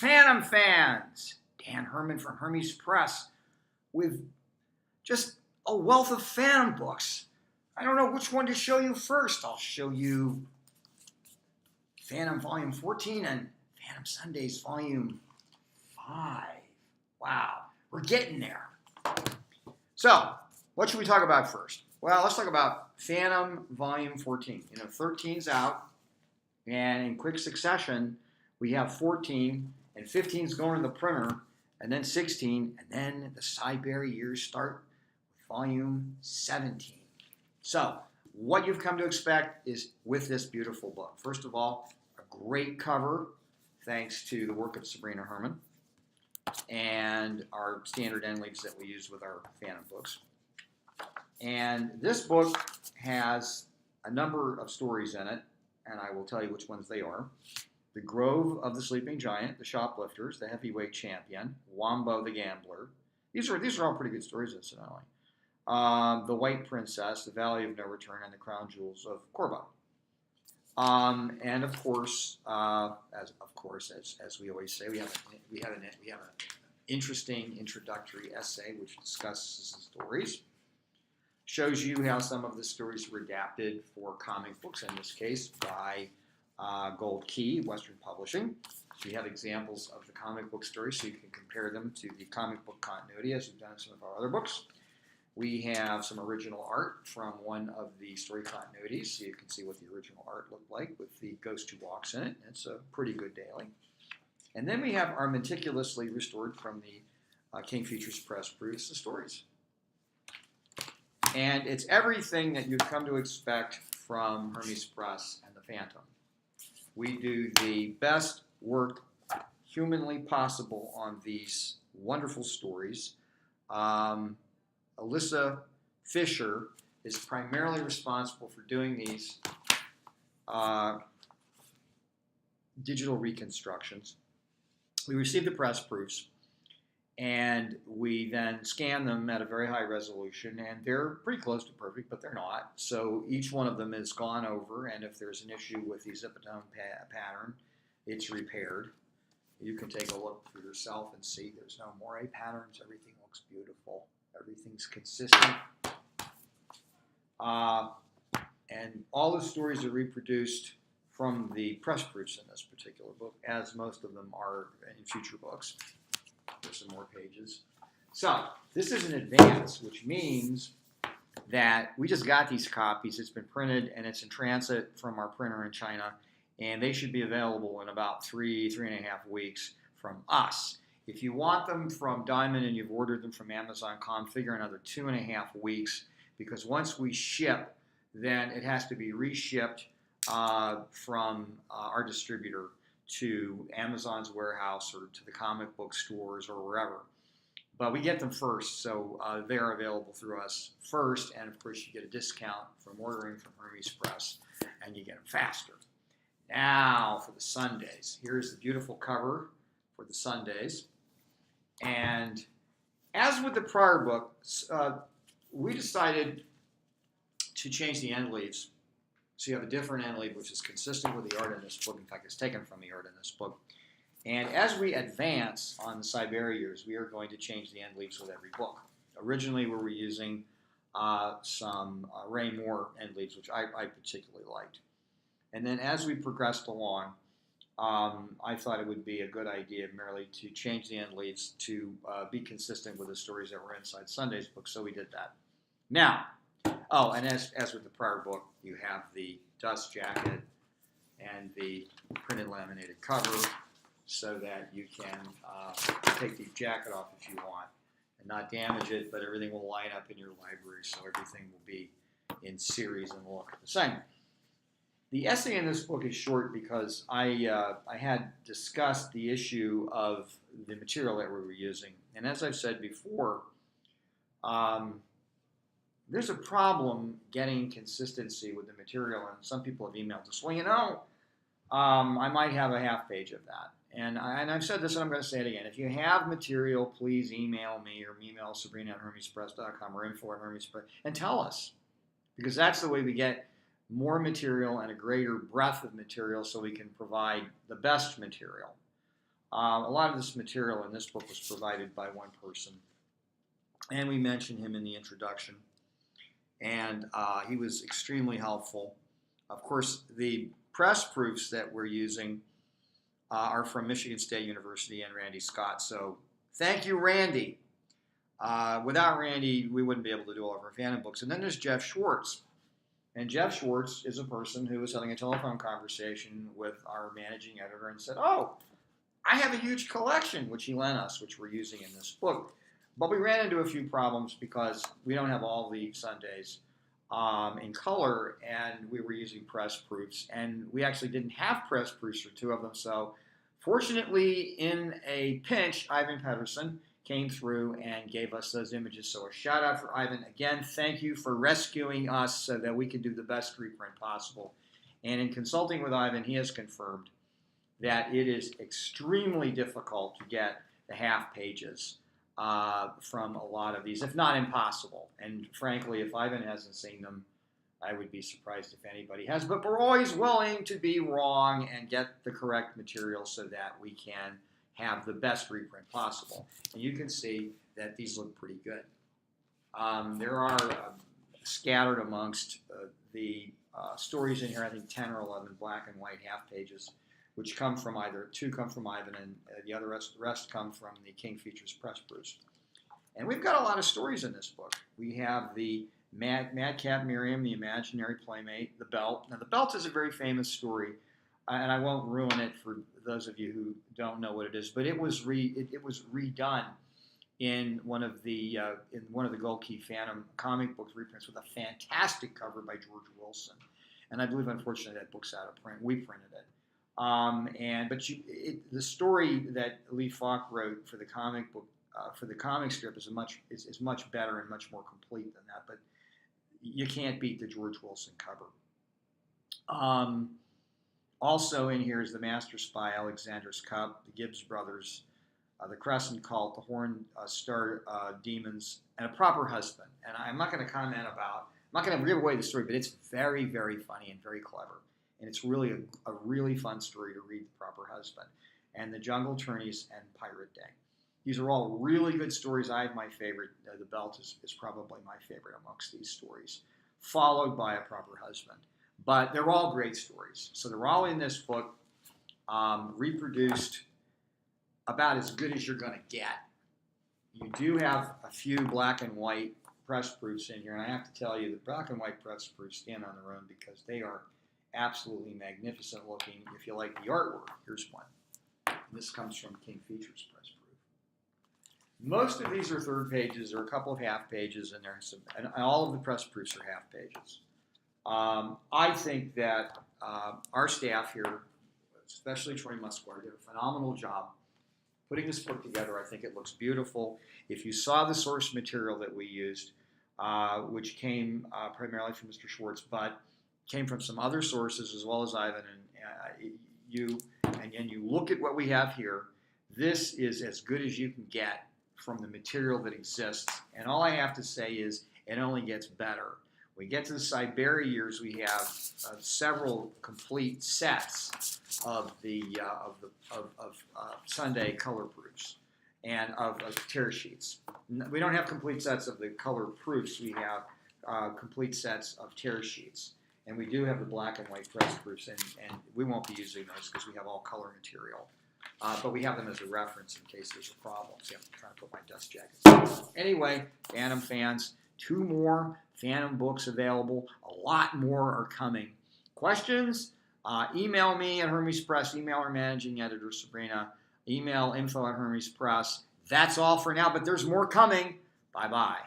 Phantom fans! Dan Herman from Hermes Press with just a wealth of Phantom books. I don't know which one to show you first. I'll show you Phantom Volume 14 and Phantom Sundays Volume 5. Wow, we're getting there. So, what should we talk about first? Well, let's talk about Phantom Volume 14. 13's out, and in quick succession, we have 14, and 15's going to the printer, and then 16, and then the Siberry years start with Volume 17. So, what you've come to expect is with this beautiful book. First of all, a great cover, thanks to the work of Sabrina Herman, and our standard end leaves that we use with our Phantom books. And this book has a number of stories in it, and I will tell you which ones they are. The Grove of the Sleeping Giant, The Shoplifters, The Heavyweight Champion, Wombo the Gambler. These are all pretty good stories, incidentally. The White Princess, The Valley of No Return, and The Crown Jewels of Corbo. And of course, as we always say, we have an interesting introductory essay which discusses the stories. Shows you how some of the stories were adapted for comic books, in this case by Gold Key, Western Publishing. So you have examples of the comic book stories so you can compare them to the comic book continuity as we've done in some of our other books. We have some original art from one of the story continuities so you can see what the original art looked like with the ghost who walks in it. It's a pretty good daily. And then we have our meticulously restored from the King Features Press proofs the stories. And it's everything that you've come to expect from Hermes Press and the Phantom. We do the best work humanly possible on these wonderful stories. Alyssa Fisher is primarily responsible for doing these digital reconstructions. We receive the press proofs, and we then scan them at a very high resolution, and they're pretty close to perfect, but they're not. So each one of them is gone over, and if there's an issue with the zipatone pattern, it's repaired. You can take a look for yourself and see there's no moire patterns. Everything looks beautiful. Everything's consistent. And all the stories are reproduced from the press proofs in this particular book, as most of them are in future books. There's some more pages. So this is an advance, which means that we just got these copies. It's been printed, and it's in transit from our printer in China, and they should be available in about 3.5 weeks from us. If you want them from Diamond and you've ordered them from Amazon.com, figure another 2.5 weeks, because once we ship, then it has to be reshipped from our distributor to Amazon's warehouse or to the comic book stores or wherever. But we get them first, so they're available through us first, and of course you get a discount from ordering from Hermes Press, and you get them faster. Now for the Sundays. Here's the beautiful cover for the Sundays. And as with the prior book, we decided to change the end leaves. So you have a different end leaf, which is consistent with the art in this book. In fact, it's taken from the art in this book. And as we advance on the Siberry years, we are going to change the end leaves with every book. Originally, we were using some Ray Moore end leaves, which I particularly liked. And then as we progressed along, I thought it would be a good idea merely to change the end leaves to be consistent with the stories that were inside Sunday's book, so we did that. Now, and as with the prior book, you have the dust jacket and the printed laminated cover so that you can take the jacket off if you want and not damage it, but everything will line up in your library, so everything will be in series and look the same. The essay in this book is short because I had discussed the issue of the material that we were using. And as I've said before, there's a problem getting consistency with the material. And some people have emailed us, well, I might have a half page of that. And I've said this and I'm going to say it again. If you have material, please email me or email Sabrina at HermesPress.com or info@HermesPress and tell us. Because that's the way we get more material and a greater breadth of material so we can provide the best material. A lot of this material in this book was provided by one person, and we mentioned him in the introduction, and he was extremely helpful. Of course, the press proofs that we're using are from Michigan State University and Randy Scott, so thank you, Randy. Without Randy, we wouldn't be able to do all of our Phantom books. And then there's Jeff Schwartz. And Jeff Schwartz is a person who was having a telephone conversation with our managing editor and said, oh, I have a huge collection, which he lent us, which we're using in this book. But we ran into a few problems because we don't have all the Sundays in color, and we were using press proofs. And we actually didn't have press proofs for two of them. So fortunately, in a pinch, Ivan Pedersen came through and gave us those images. So a shout out for Ivan. Again, thank you for rescuing us so that we can do the best reprint possible. And in consulting with Ivan, he has confirmed that it is extremely difficult to get the half pages from a lot of these, if not impossible. And frankly, if Ivan hasn't seen them, I would be surprised if anybody has. But we're always willing to be wrong and get the correct material so that we can have the best reprint possible. And you can see that these look pretty good. There are scattered amongst the stories in here, I think 10 or 11 black and white half pages, which come from two come from Ivan, and the rest come from the King Features press proofs. And we've got a lot of stories in this book. We have the Madcap Miriam, the Imaginary Playmate, the Belt. Now, the Belt is a very famous story, and I won't ruin it for those of you who don't know what it is, but it was redone in one of the Gold Key Phantom comic book reprints with a fantastic cover by George Wilson. And I believe, unfortunately, that book's out of print. We printed it. The story that Lee Falk wrote for the comic book, for the comic strip, is much better and much more complete than that. But you can't beat the George Wilson cover. Also in here is the Master Spy, Alexander's Cup, the Gibbs Brothers, the Crescent Cult, the Horn Star Demons, and A Proper Husband. And I'm not going to comment about, I'm not going to give away the story, but it's very, very funny and very clever. And it's really a really fun story to read, The Proper Husband, and The Jungle Tourneys and Pirate Day. These are all really good stories. I have my favorite. The Belt is probably my favorite amongst these stories, followed by A Proper Husband. But they're all great stories. So they're all in this book, reproduced about as good as you're going to get. You do have a few black and white press proofs in here. And I have to tell you, the black and white press proofs stand on their own because they are absolutely magnificent looking if you like the artwork. Here's one. And this comes from King Features press proof. Most of these are third pages or a couple of half pages, and all of the press proofs are half pages. I think that our staff here, especially Troy Musquire, did a phenomenal job putting this book together. I think it looks beautiful. If you saw the source material that we used, which came primarily from Mr. Schwartz, but came from some other sources as well as Ivan, and you look at what we have here, this is as good as you can get from the material that exists. And all I have to say is it only gets better. When we get to the Siberia years, we have several complete sets of Sunday color proofs and of tear sheets. We don't have complete sets of the color proofs. We have complete sets of tear sheets. And we do have the black and white press proofs, and we won't be using those because we have all color material. But we have them as a reference in case there's a problem. See, I'm trying to put my dust jackets on. Anyway, Phantom fans, 2 more Phantom books available. A lot more are coming. Questions? Email me at Hermes Press. Email our managing editor, Sabrina. Email info@Hermes Press. That's all for now, but there's more coming. Bye-bye.